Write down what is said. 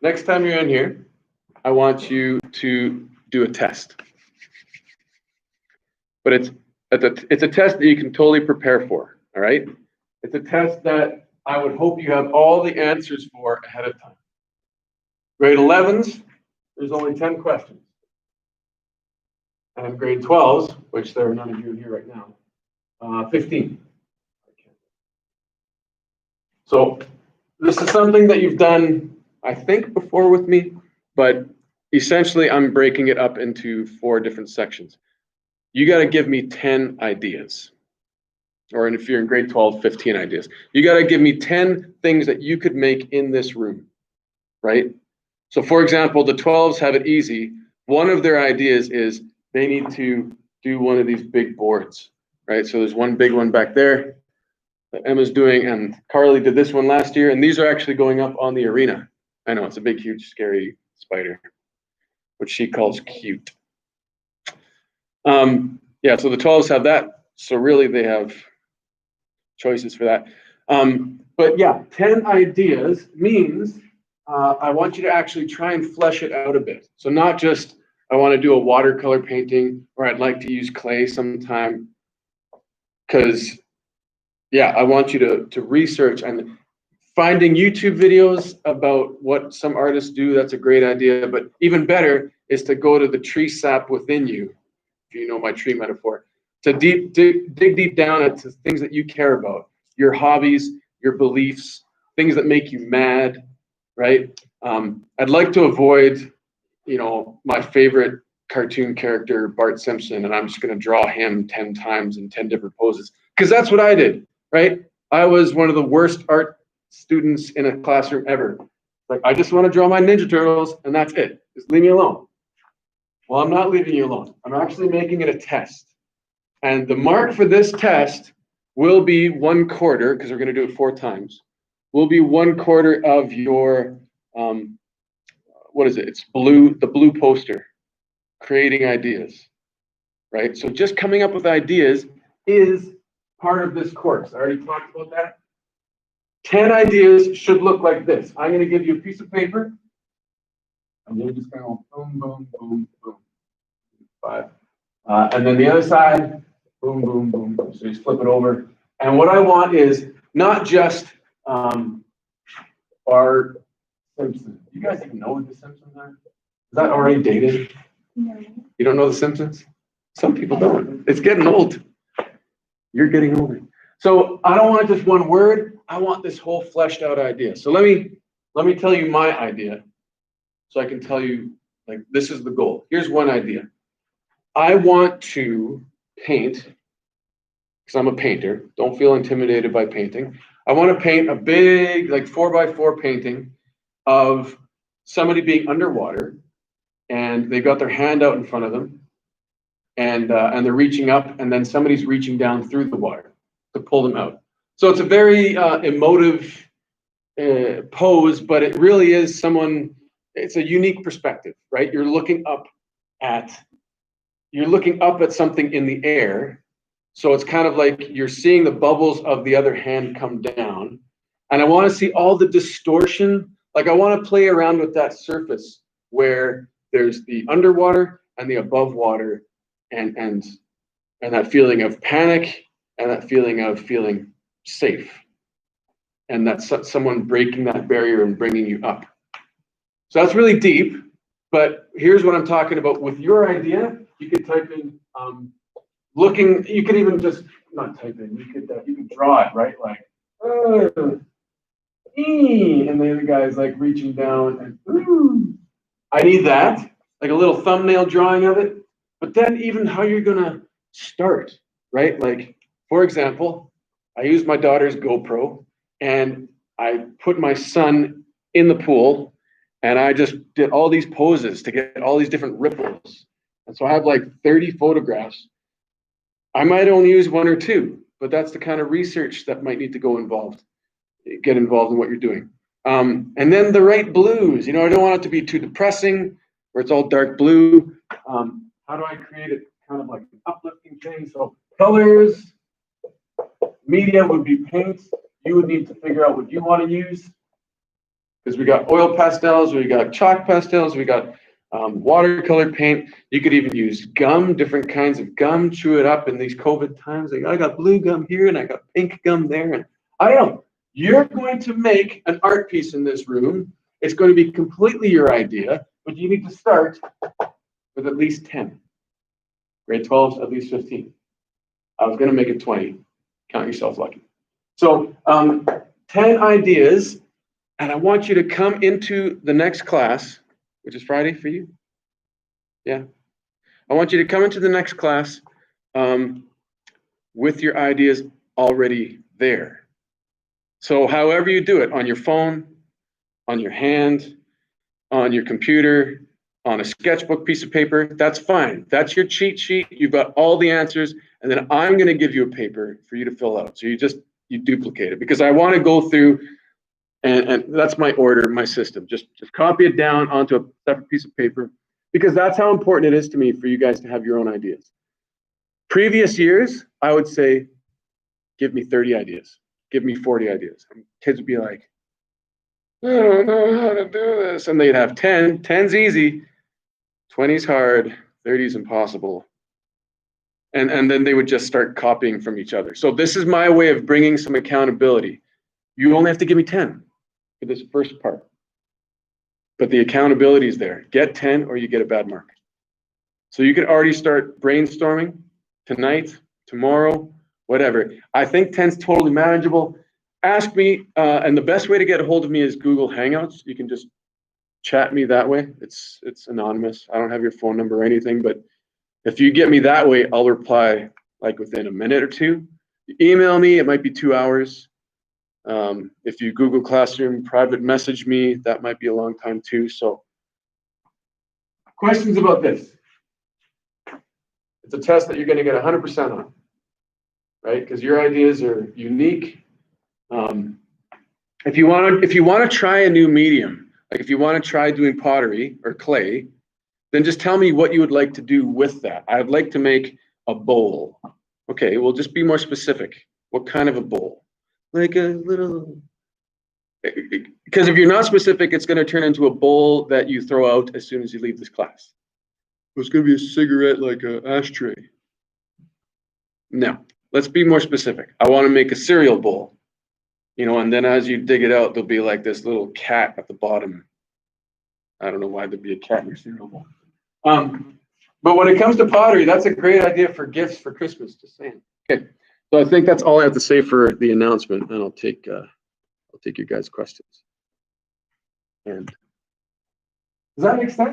next time you're in here, I want you to do a test. But it's a test that you can totally prepare for, all right? It's a test that I would hope you have all the answers for ahead of time. Grade 11s, there's only 10 questions. And grade 12s, which there are none of you here right now, 15. So this is something that you've done, I think, before with me, but essentially I'm breaking it up into 4 different sections. You got to give me 10 ideas. Or if you're in grade 12, 15 ideas. You got to give me 10 things that you could make in this room, right? So for example, the 12s have it easy. One of their ideas is they need to do one of these big boards, right? So there's one big one back there that Emma's doing, and Carly did this one last year, and these are actually going up on the arena. I know, it's a big, huge, scary spider, which she calls cute. Yeah, so the 12s have that. So really they have choices for that. But yeah, 10 ideas means I want you to actually try and flesh it out a bit. So not just, I want to do a watercolor painting, or I'd like to use clay sometime. Because, yeah, I want you to research, and finding YouTube videos about what some artists do, that's a great idea. But even better is to go to the tree sap within you, if you know my tree metaphor, to dig deep down into things that you care about, your hobbies, your beliefs, things that make you mad, right? I'd like to avoid, my favorite cartoon character, Bart Simpson, and I'm just going to draw him 10 times in 10 different poses, because that's what I did, right? I was one of the worst art students in a classroom ever. Like, I just want to draw my Ninja Turtles, and that's it. Just leave me alone. Well, I'm not leaving you alone. I'm actually making it a test. And the mark for this test will be 1/4, because we're going to do it 4 times, will be 1/4 of your, what is it? It's the blue poster, creating ideas, right? So just coming up with ideas is part of this course. I already talked about that. 10 ideas should look like this. I'm going to give you a piece of paper, and you're just going to go boom, boom, boom, boom. 5. And then the other side, boom, boom, boom, boom. So you just flip it over. And what I want is not just Bart Simpson. You guys even know what the Simpsons are? Is that already dated? No. You don't know the Simpsons? Some people don't. It's getting old. You're getting older. So I don't want just one word. I want this whole fleshed out idea. So let me tell you my idea, so I can tell you, like, this is the goal. Here's one idea. I want to paint, because I'm a painter. Don't feel intimidated by painting. I want to paint a big, like, 4x4 painting of somebody being underwater, and they've got their hand out in front of them, and they're reaching up, and then somebody's reaching down through the water to pull them out. So it's a very emotive pose, but it really is it's a unique perspective, right? You're looking up at something in the air. So it's kind of like you're seeing the bubbles of the other hand come down. And I want to see all the distortion. Like, I want to play around with that surface where there's the underwater and the above water, and that feeling of panic, and that feeling of feeling safe. And that's someone breaking that barrier and bringing you up. So that's really deep, but here's what I'm talking about. With your idea, you could type in you could even just not type in, you could draw it, right? Like, and the other guy's like reaching down, and I need that, like a little thumbnail drawing of it. But then even how you're gonna start, right? Like, for example, I used my daughter's GoPro, and I put my son in the pool, and I just did all these poses to get all these different ripples. And so I have like 30 photographs. I might only use 1 or 2, but that's the kind of research that might need to get involved in what you're doing. And then the right blues. I don't want it to be too depressing, where it's all dark blue. How do I create it kind of like an uplifting thing? So colors, media would be paint. You would need to figure out what you want to use, Because we got oil pastels, we got chalk pastels, we got watercolor paint. You could even use gum, different kinds of gum, chew it up in these COVID times. Like, I got blue gum here and I got pink gum there. And I don't know. You're going to make an art piece in this room. It's going to be completely your idea, but you need to start with at least 10. Grade 12's at least 15. I was going to make it 20. Count yourself lucky. So 10 ideas, and I want you to come into the next class, which is Friday for you. Yeah. I want you to come into the next class with your ideas already there. So however you do it, on your phone, on your hand, on your computer, on a sketchbook piece of paper, that's fine. That's your cheat sheet. You've got all the answers, and then I'm going to give you a paper for you to fill out. So you duplicate it, because I want to go through, and that's my order, my system. Just copy it down onto a separate piece of paper, because that's how important it is to me for you guys to have your own ideas. Previous years, I would say, give me 30 ideas. Give me 40 ideas. And kids would be like, I don't know how to do this. And they'd have 10. 10's easy. 20's hard. 30's impossible. And then they would just start copying from each other. So this is my way of bringing some accountability. You only have to give me 10 for this first part. But the accountability is there. Get 10 or you get a bad mark. So you could already start brainstorming tonight, tomorrow, whatever. I think 10's totally manageable. Ask me, and the best way to get a hold of me is Google Hangouts. You can just chat me that way. It's anonymous. I don't have your phone number or anything, but if you get me that way, I'll reply like within a minute or two. You email me, it might be 2 hours. If you Google Classroom, private message me, that might be a long time too. So questions about this? It's a test that you're going to get 100% on, right? Because your ideas are unique. If you want to try a new medium, like if you want to try doing pottery or clay, then just tell me what you would like to do with that. I'd like to make a bowl. Okay, well, just be more specific. What kind of a bowl? Like a little, because if you're not specific, it's going to turn into a bowl that you throw out as soon as you leave this class. It's going to be a cigarette, like an ashtray. No, let's be more specific. I want to make a cereal bowl. And then as you dig it out, there'll be like this little cat at the bottom. I don't know why there'd be a cat in your cereal bowl. But when it comes to pottery, that's a great idea for gifts for Christmas, just saying. Okay, so I think that's all I have to say for the announcement, and I'll take your guys' questions. And does that make sense?